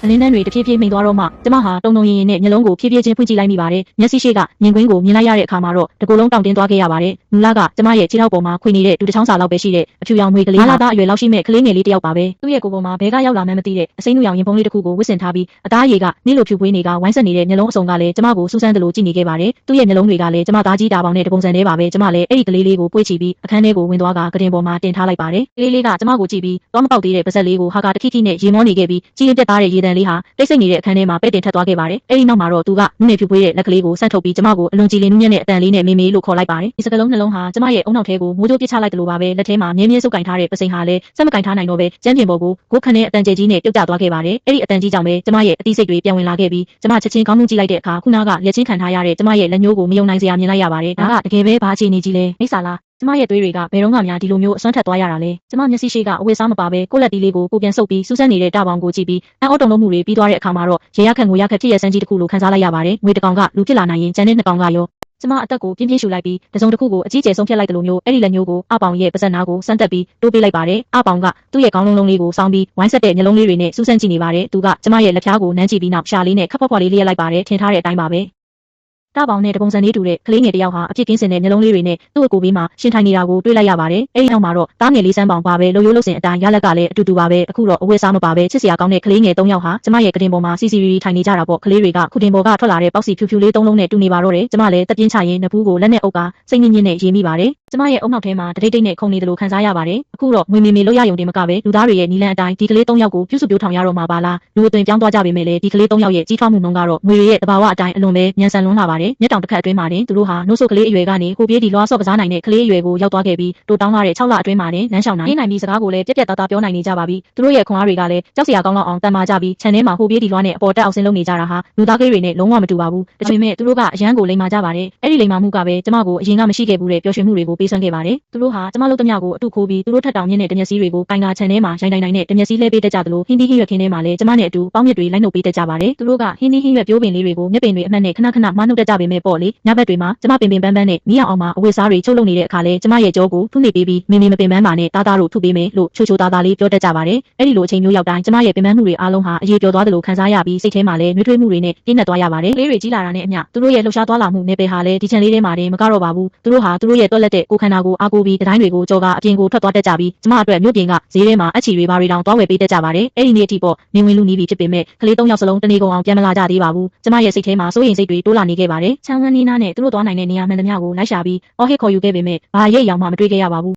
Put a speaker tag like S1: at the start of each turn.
S1: အလင်းတန်းတွေတဖြည်းဖြည်းမှိန်သွားတော့မှကျမဟာတုံတုံရင်ရင်နဲ့မျက်လုံးကိုဖြည်းဖြည်းချင်းဖွင့်ကြည့်လိုက်မိပါတယ်မျက်စိရှိကမြင်ကွင်းကိုမြင်လိုက်ရတဲ့အခါမှာတော့တကူလုံးတောင့်တင်းသွားခဲ့ရပါတယ်မူလကကျမရဲ့ခြေထောက်ပေါ်မှာခွေနေတဲ့တူတစ်ချောင်းစာလောက်ပဲရှိတဲ့အဖြူရောင်မွေကလေးလာသားအရွယ်လောက်ရှိမဲ့ကလေးငယ်လေးတစ်ယောက်ပါပဲသူ့ရဲ့ကိုယ်ပေါ်မှာဘဲကရောက်လာမှန်းမသိတဲ့အစိမ်းနုရောင်ရင်ဖုံးလေးတစ်ခုကိုဝစ်ဆင်ထားပြီးအသားရည်ကနှိလို့ဖြူပွေးနေကဝိုင်းဆက်နေတဲ့မျက်လုံးအစုံကလည်းကျမကိုစူးစမ်းသလိုကြည့်နေခဲ့ပါတယ်သူ့ရဲ့မျက်လုံးတွေကလည်းကျမသားကြီးတာပေါင်းနဲ့တပုံစံလေးပါပဲကျမလည်းအဲ့ဒီကလေးလေးကိုပွေ့ချပြီးအခန်းထဲကိုဝင်သွားကကတင်ပေါ်မှာတင်ထားလိုက်ပါတယ်ကလေးလေးကကျမကိုကြည့်ပြီးသွားမပေါက်သေးတဲ့ပါးစပ်လေးကိုဟာကတခိခိနဲ့ရေမောနေခဲ့ပြီးကြီးရင်ပြတ်သားတဲ့ရေတံလေးဟာတိတ်ဆိတ်နေတဲ့အခန်းထဲမှာပဲ့တင်ထက်သွားခဲ့ပါတယ်အဲ့ဒီနောက်မှာတော့သူကနုနယ်ဖြူပွေးတဲ့လက်ကလေးကိုဆန့်ထုတ်ပြီးကျမကိုအလွန်ကြည်လင်နူးညံ့တဲ့အတန်လေးနဲ့မေမေလို့ခေါ်လိုက်ပါတယ်ဒီစကလုံးနှလုံးဟာကျမရဲ့အုံနောက်ထဲကိုမိုးကြိုးပစ်ချလိုက်တယ်လို့ပါပဲလက်ထဲမှာမြင်းမြင်းစုပ်ကင်ထားတဲ့ပစိန်ဟာလည်းစက်မကင်ထားနိုင်တော့ပဲကျန်းပြင်ပေါ်ကိုကိုခနဲ့အတန်ကျဲကြီးနဲ့ပြုတ်ကျသွားခဲ့ပါတယ်အဲ့ဒီအတန်ကြီးကြောင့်ပဲကျမရဲ့အတိစိတ်တွေပြန်ဝင်လာခဲ့ပြီးကျမချက်ချင်းကောင်းမှုကြည့်လိုက်တဲ့အခါခုနကလက်ချင်းခံထားရတဲ့ကျမရဲ့လက်ညှိုးကိုမယုံနိုင်စရာမြင်လိုက်ရပါတယ်ဒါကတကယ်ပဲဘာအခြေအနေကြီးလဲမိစ္ဆာလားကျမရဲ့သွေးတွေကဘယ်တော့မှများဒီလိုမျိုးအစွမ်းထက်သွားရတာလဲကျမမျက်စိရှိကအဝတ်စားမပါပဲကိုလက်တီးလေးကိုကိုပြန်ဆုပ်ပြီးစူးစမ်းနေတဲ့တာပေါင်ကိုကြည့်ပြီးအံ့ဩတုန်လှုပ်မှုတွေပြီးသွားတဲ့အခါမှာတော့ရေရခက်ငိုရခက်ဖြစ်ရဆန်းကြီးတစ်ခုလိုခံစားလိုက်ရပါတယ်ငွေတစ်ကောင်ကလူဖြစ်လာနိုင်ရင်ကျန်တဲ့နှစ်ကောင်ကရောကျမအသက်ကိုပြင်းပြင်းရှူလိုက်ပြီးတစုံတစ်ခုကိုအကြီးကျယ်ဆုံးဖြတ်လိုက်တယ်လို့မျိုးအဲ့ဒီလက်ညှိုးကိုအပေါင်ရဲ့ပါးစပ်နားကိုစမ်းတက်ပြီးတိုးပေးလိုက်ပါတယ်အပေါင်ကသူ့ရဲ့ခေါင်းလုံးလုံးလေးကိုစောင်းပြီးဝိုင်းဆက်တဲ့မျက်လုံးလေးတွေနဲ့စူးစမ်းကြည့်နေပါတယ်သူကကျမရဲ့လက်ဖြားကိုနမ်းကြည့်ပြီးနောက်ရှာလေးနဲ့ခပ်ဖွက်ဖွက်လေးလျက်လိုက်ပါတယ်ထင်ထားတဲ့အတိုင်းပါပဲတာပေါင်နဲ့တပုံစံလေးတူတဲ့ကလေးငယ်တစ်ယောက်ဟာအပြစ်ကင်းစင်တဲ့မျက်လုံးလေးတွေနဲ့သူ့အကိုဘေးမှာရှင်ထိုင်နေတာကိုတွေ့လိုက်ရပါတယ်။အဲဒီနောက်မှာတော့တားငယ်လေးစမ်းပေါင်ပါပဲလှုပ်ရိုးလှုပ်စင်အတိုင်းရလက်ကလည်းအတူတူပါပဲအခုတော့အဝတ်စားမပါပဲချစ်စရာကောင်းတဲ့ကလေးငယ်၃ယောက်ဟာကျမရဲ့ကတင်ပေါ်မှာစီစီရီရီထိုင်နေကြတာပေါ့ကလေးတွေကခုတင်ပေါ်ကထွက်လာတဲ့ပေါက်စီဖြူဖြူလေး၃လုံးနဲ့တူနေပါတော့တယ်ကျမလည်းတက်ပြင်းချရင်နဘူးကိုလက်နဲ့အုပ်ကစိတ်ညစ်ညစ်နဲ့ရေးမိပါတယ်ကျမရဲ့အုံနောက်ထဲမှာတတိတ်တိတ်နဲ့ခုန်နေတယ်လို့ခံစားရပါတယ်အခုတော့ငွေမေမေလို့ရယုံတင်မကပဲလူသားတွေရဲ့နီလန်အတိုင်းဒီကလေး၃ယောက်ကိုပြုစုပြောထောင်ရတော့မှာပါလားလူအသွင်ပြောင်းသွားကြပေမဲ့လည်းဒီကလေး၃ယောက်ရဲ့ကြီးထွားမှုနှုန်းကတော့ငွေရဲ့တဘာဝအတိုင်းအလွန်ပဲမြန်ဆန်လွန်းလာပါတယ်မျက်တောင်တစ်ခတ်အတွင်းမှာတင်သူတို့ဟာနှုတ်ဆုပ်ကလေးအရွယ်ကနေဟိုပြေးဒီလွှားဆော့ကစားနိုင်တဲ့ကလေးအရွယ်ကိုရောက်သွားခဲ့ပြီးတိုးတောင်းလာတဲ့6လအတွင်းမှာတင်လမ်းလျှောက်နိုင်နိုင်ပြီးစကားကိုလည်းပြက်ပြက်သားသားပြောနိုင်နေကြပါပြီသူတို့ရဲ့ခွန်အားတွေကလည်းကြောက်စရာကောင်းလောက်အောင်တန်မာကြပြီးခြံထဲမှာဟိုပြေးဒီလွှားနဲ့အပေါ်တက်အောင်ဆင်းလုပ်နေကြတာဟာလူသားကလေးတွေနဲ့လုံးဝမတူပါဘူးတချို့မဲ့သူတို့ကအရန်ကိုလိမ်မာကြပါတယ်အဲ့ဒီလိမ်မာမှုကပဲကျမကိုအရင်ကမရှိခဲ့ဘူးတဲ့ပျော်ရွှင်မှုတွေကိုပေးစွမ်းခဲ့ပါတယ်သူတို့ဟာကျမလုပ်သမျှကိုအတုခိုးပြီးသူတို့ထက်တောင်မြင့်တဲ့တမျက်စီးတွေကိုပိုင်ကာခြံထဲမှာရိုင်းတိုင်းနဲ့တမျက်စီးလဲပေးတတ်ကြသလိုဟင်းသီးဟင်းရွက်ခင်းထဲမှာလည်းကျမနဲ့အတူပေါင်းမြစ်တွေလိုက်နှုတ်ပေးတတ်ကြပါတယ်သူတို့ကဟင်းသီးဟင်းရွက်ပြိုးပင်လေးတွေကိုမျက်ပင်တွေအမှတ်နဲ့ခဏခဏမနှုတ်တတ်ကြပေမဲ့ပေါ့လေညဘက်တွေမှာကျမပင်ပန်းပန်းနဲ့မီးအောင်မှာအဝတ်စားတွေချုပ်လုပ်နေတဲ့အခါလဲကျမရဲ့ကြောကိုထုနေပေးပြီးမင်းမပင်ပန်းပါနဲ့တားတားတို့ထုပေးမယ်လို့ချိုသားသားလေးပြောတတ်ကြပါတယ်အဲ့ဒီလိုအချိန်မျိုးရောက်တိုင်းကျမရဲ့ပင်ပန်းမှုတွေအားလုံးဟာအရေးပျော်သွားသလိုခံစားရပြီးစိတ်ထဲမှာလည်းနှွေးထွေးမှုတွေနဲ့ပြည့်နှက်သွားရပါတယ်လေးတွေကြီးလာတာနဲ့အမျှသူတို့ရဲ့လှုပ်ရှားသွားလာမှုနယ်ပယ်ဟာလည်းဒီချန်လေးထဲမှာတင်မကတော့ပါဘူးသူတို့ဟာသူတို့ရဲ့တွက်လက်တဲ့ကိုခန္ဓာကိုအားကိုးပြီးတိုင်းတွေကိုကြော်ကအပြင်ကိုထွက်သွားတတ်ကြပြီးကျမအတွက်မြို့ပြင်ကဈေးထဲမှာအချီတွေဘာတွေတောင်သွားဝယ်ပေးတတ်ကြပါတယ်အဲ့ဒီနေ့အထိပေါ့နေဝင်လူနီးပြီဖြစ်ပေမဲ့ကလေး၃ယောက်စလုံးတနေကုန်အောင်ပြန်မလာကြသေးပါဘူးကျမရဲ့စိတ်ထဲမှာစိုးရိမ်စိတ်တွေတိုးလာနေခဲ့ပါတယ်ချမ်းဝန်းနီးနားနဲ့သူတို့သွားနိုင်တဲ့နေရာမှန်သမျှကိုလိုက်ရှာပြီးအော်ဟစ်ခေါ်ယူခဲ့ပေမဲ့ဘာရိပ်ရောင်မှမတွေ့ခဲ့ရပါဘူး